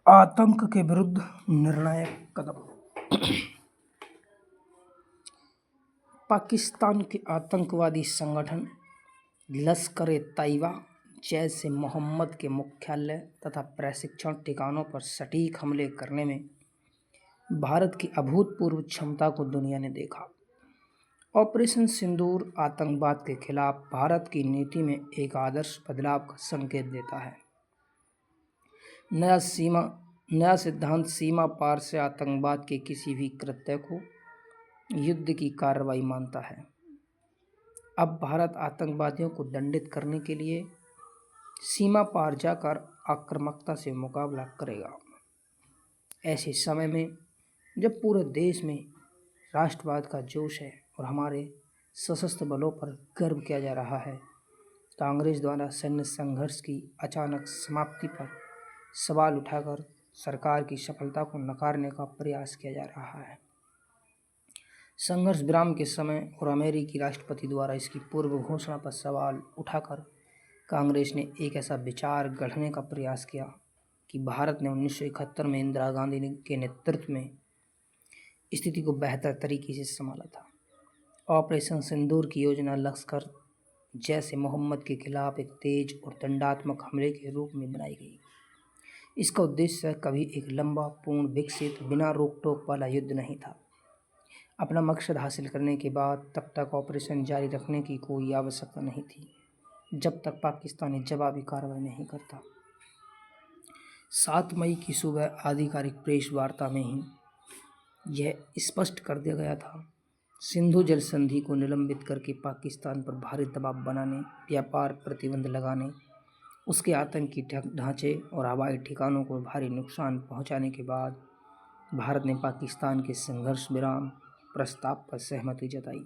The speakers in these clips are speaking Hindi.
आतंक के विरुद्ध निर्णायक कदम। पाकिस्तान के आतंकवादी संगठन लश्कर-ए-तैयबा, जैश-ए-मोहम्मद के मुख्यालय तथा प्रशिक्षण ठिकानों पर सटीक हमले करने में भारत की अभूतपूर्व क्षमता को दुनिया ने देखा। ऑपरेशन सिंदूर आतंकवाद के खिलाफ भारत की नीति में एक आदर्श बदलाव का संकेत देता है। नया सिद्धांत सीमा पार से आतंकवाद के किसी भी कृत्य को युद्ध की कार्रवाई मानता है। अब भारत आतंकवादियों को दंडित करने के लिए सीमा पार जाकर आक्रामकता से मुकाबला करेगा। ऐसे समय में जब पूरे देश में राष्ट्रवाद का जोश है और हमारे सशस्त्र बलों पर गर्व किया जा रहा है, कांग्रेस द्वारा सैन्य संघर्ष की अचानक समाप्ति पर सवाल उठाकर सरकार की सफलता को नकारने का प्रयास किया जा रहा है। संघर्ष विराम के समय और अमेरिकी राष्ट्रपति द्वारा इसकी पूर्व घोषणा पर सवाल उठाकर कांग्रेस ने एक ऐसा विचार गढ़ने का प्रयास किया कि भारत ने 1971 में इंदिरा गांधी के नेतृत्व में स्थिति को बेहतर तरीके से संभाला था। ऑपरेशन सिंदूर की योजना लश्कर जैश-ए-मोहम्मद के खिलाफ एक तेज और दंडात्मक हमले के रूप में बनाई गई। इसका उद्देश्य कभी एक लंबा, पूर्ण विकसित, बिना रोक टोक वाला युद्ध नहीं था। अपना मकसद हासिल करने के बाद तब तक ऑपरेशन जारी रखने की कोई आवश्यकता नहीं थी जब तक पाकिस्तानी जवाबी कार्रवाई नहीं करता। 7 मई की सुबह आधिकारिक प्रेस वार्ता में ही यह स्पष्ट कर दिया गया था। सिंधु जल संधि को निलंबित करके पाकिस्तान पर भारी दबाव बनाने, व्यापार प्रतिबंध लगाने, उसके आतंकी ढांचे और हवाई ठिकानों को भारी नुकसान पहुंचाने के बाद भारत ने पाकिस्तान के संघर्ष विराम प्रस्ताव पर सहमति जताई।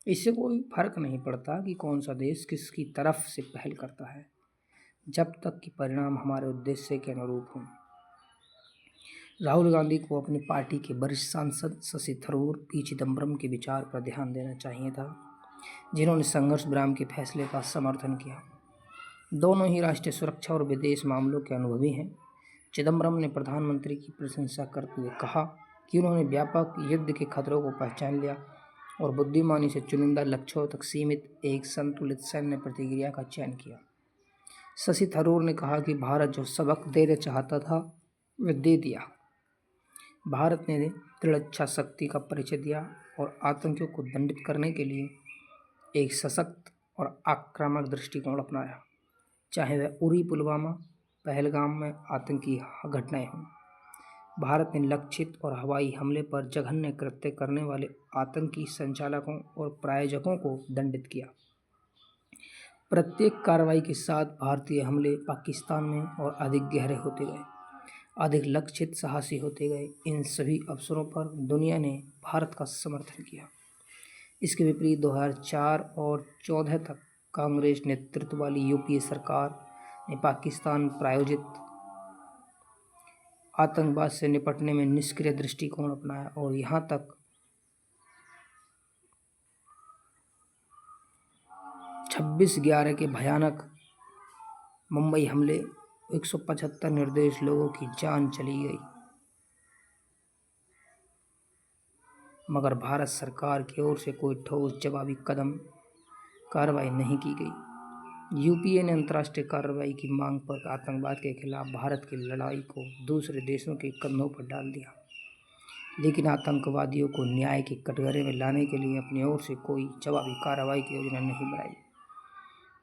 इससे कोई फर्क नहीं पड़ता कि कौन सा देश किसकी तरफ से पहल करता है, जब तक कि परिणाम हमारे उद्देश्य के अनुरूप हों। राहुल गांधी को अपनी पार्टी के वरिष्ठ सांसद शशि थरूर, पी चिदम्बरम के विचार पर ध्यान देना चाहिए था, जिन्होंने संघर्ष विराम के फैसले का समर्थन किया। दोनों ही राष्ट्रीय सुरक्षा और विदेश मामलों के अनुभवी हैं। चिदम्बरम ने प्रधानमंत्री की प्रशंसा करते हुए कहा कि उन्होंने व्यापक युद्ध के खतरों को पहचान लिया और बुद्धिमानी से चुनिंदा लक्ष्यों तक सीमित एक संतुलित सैन्य प्रतिक्रिया का चयन किया। शशि थरूर ने कहा कि भारत जो सबक देना चाहता था वह दे दिया। भारत ने दृढ़ इच्छा शक्ति का परिचय दिया और आतंकियों को दंडित करने के लिए एक सशक्त और आक्रामक दृष्टिकोण अपनाया, चाहे वह उरी, पुलवामा, पहलगाम में आतंकी घटनाएं हों। भारत ने लक्षित और हवाई हमले पर जघन्य कृत्य करने वाले आतंकी संचालकों और प्रायोजकों को दंडित किया। प्रत्येक कार्रवाई के साथ भारतीय हमले पाकिस्तान में और अधिक गहरे होते गए, अधिक लक्षित, साहसी होते गए। इन सभी अवसरों पर दुनिया ने भारत का समर्थन किया। इसके विपरीत 2004 और 2014 तक कांग्रेस नेतृत्व वाली यूपीए सरकार ने पाकिस्तान प्रायोजित आतंकवाद से निपटने में निष्क्रिय दृष्टिकोण अपनाया और यहाँ तक 26/11 के भयानक मुंबई हमले 175 निर्दोष लोगों की जान चली गई, मगर भारत सरकार की ओर से कोई ठोस जवाबी कार्रवाई नहीं की गई। यूपीए ने अंतर्राष्ट्रीय कार्रवाई की मांग पर आतंकवाद के खिलाफ भारत की लड़ाई को दूसरे देशों के कंधों पर डाल दिया, लेकिन आतंकवादियों को न्याय के कटघरे में लाने के लिए अपनी ओर से कोई जवाबी कार्रवाई की योजना नहीं बनाई।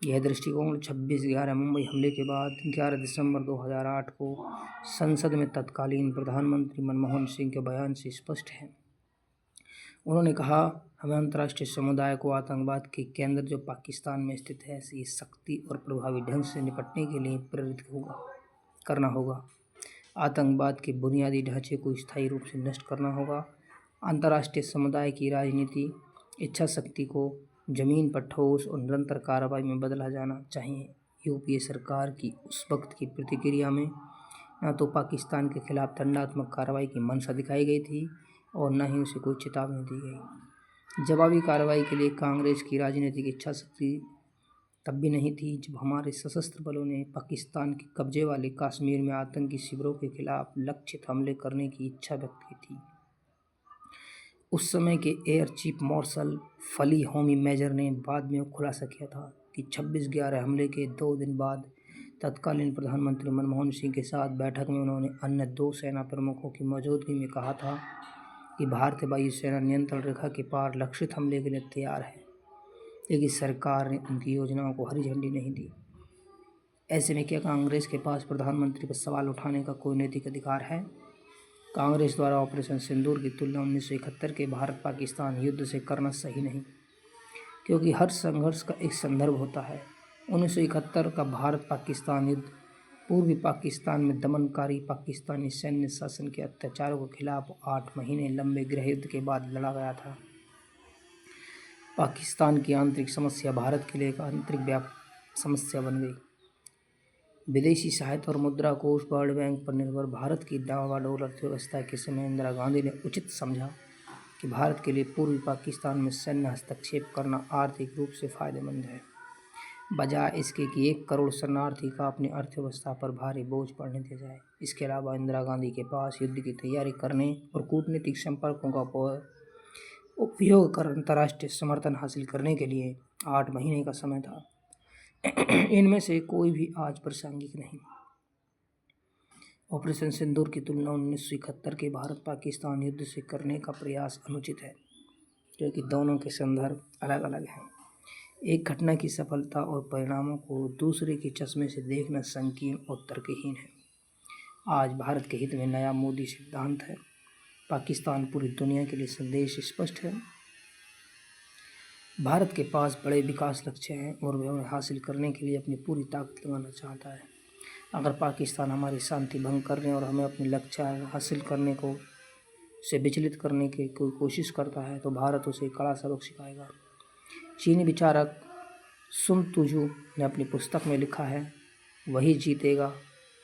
यह दृष्टिकोण 26/11 मुंबई हमले के बाद 11 दिसंबर 2008 को संसद में तत्कालीन प्रधानमंत्री मनमोहन सिंह के बयान से स्पष्ट है। उन्होंने कहा, हमें अंतर्राष्ट्रीय समुदाय को आतंकवाद के केंद्र जो पाकिस्तान में स्थित है से सख्ती और प्रभावी ढंग से निपटने के लिए प्रेरित करना होगा। आतंकवाद के बुनियादी ढांचे को स्थायी रूप से नष्ट करना होगा। अंतर्राष्ट्रीय समुदाय की राजनीति इच्छा शक्ति को जमीन पर ठोस और निरंतर कार्रवाई में बदला जाना चाहिए। यूपीए सरकार की उस वक्त की प्रतिक्रिया में न तो पाकिस्तान के खिलाफ दंडात्मक कार्रवाई की मंशा दिखाई गई थी और न ही उसे कोई चेतावनी दी गई। जवाबी कार्रवाई के लिए कांग्रेस की राजनीतिक इच्छा शक्ति तब भी नहीं थी जब हमारे सशस्त्र बलों ने पाकिस्तान के कब्जे वाले कश्मीर में आतंकी शिविरों के खिलाफ लक्षित हमले करने की इच्छा व्यक्त की थी। उस समय के एयर चीफ मार्शल फली होमी मेजर ने बाद में खुलासा किया था कि 26/11 हमले के 2 दिन बाद तत्कालीन प्रधानमंत्री मनमोहन सिंह के साथ बैठक में उन्होंने अन्य 2 सेना प्रमुखों की मौजूदगी में कहा था कि भारतीय वायुसेना नियंत्रण रेखा के पार लक्षित हमले के लिए तैयार है, लेकिन सरकार ने उनकी योजनाओं को हरी झंडी नहीं दी। ऐसे में क्या कांग्रेस के पास प्रधानमंत्री पर सवाल उठाने का कोई नैतिक अधिकार है? कांग्रेस द्वारा ऑपरेशन सिंदूर की तुलना 1971 के भारत पाकिस्तान युद्ध से करना सही नहीं, क्योंकि हर संघर्ष का एक संदर्भ होता है। 1971 का भारत पाकिस्तान युद्ध पूर्वी पाकिस्तान में दमनकारी पाकिस्तानी सैन्य शासन के अत्याचारों के खिलाफ 8 महीने लंबे गृह युद्ध के बाद लड़ा गया था। पाकिस्तान की आंतरिक समस्या भारत के लिए एक आंतरिक व्यापक समस्या बन गई। विदेशी सहायता और मुद्रा कोष वर्ल्ड बैंक पर निर्भर भारत की डावाडोल अर्थव्यवस्था के समय इंदिरा गांधी ने उचित समझा कि भारत के लिए पूर्वी पाकिस्तान में सैन्य हस्तक्षेप करना आर्थिक रूप से फायदेमंद है, बजाय इसके कि 1 करोड़ शरणार्थी का अपनी अर्थव्यवस्था पर भारी बोझ पड़ने दिया जाए। इसके अलावा इंदिरा गांधी के पास युद्ध की तैयारी करने और कूटनीतिक संपर्कों का उपयोग कर अंतर्राष्ट्रीय समर्थन हासिल करने के लिए 8 महीने का समय था। इनमें से कोई भी आज प्रासंगिक नहीं। ऑपरेशन सिंदूर की तुलना 1971 के भारत पाकिस्तान युद्ध से करने का प्रयास अनुचित है, क्योंकि दोनों के संदर्भ अलग अलग हैं। एक घटना की सफलता और परिणामों को दूसरे के चश्मे से देखना संकीर्ण और तर्कहीन है। आज भारत के हित में नया मोदी सिद्धांत है। पाकिस्तान पूरी दुनिया के लिए संदेश स्पष्ट है। भारत के पास बड़े विकास लक्ष्य हैं और वह उन्हें हासिल करने के लिए अपनी पूरी ताकत लगाना चाहता है। अगर पाकिस्तान हमारी शांति भंग करने और हमें अपने लक्ष्य हासिल करने को से विचलित करने की कोई कोशिश करता है तो भारत उसे कड़ा सबक सिखाएगा। चीनी विचारक सुन त्सू ने अपनी पुस्तक में लिखा है, वही जीतेगा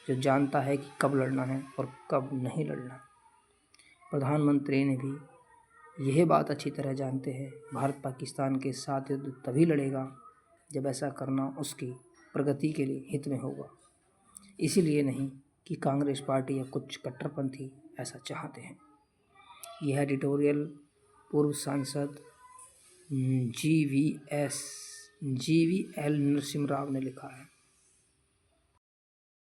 जो जानता है कि कब लड़ना है और कब नहीं लड़ना। प्रधानमंत्री ने भी यह बात अच्छी तरह जानते हैं। भारत पाकिस्तान के साथ युद्ध तभी लड़ेगा जब ऐसा करना उसकी प्रगति के लिए हित में होगा, इसीलिए नहीं कि कांग्रेस पार्टी या कुछ कट्टरपंथी ऐसा चाहते हैं। यह एडिटोरियल पूर्व सांसद GVL नरसिम्हा राव ने लिखा है।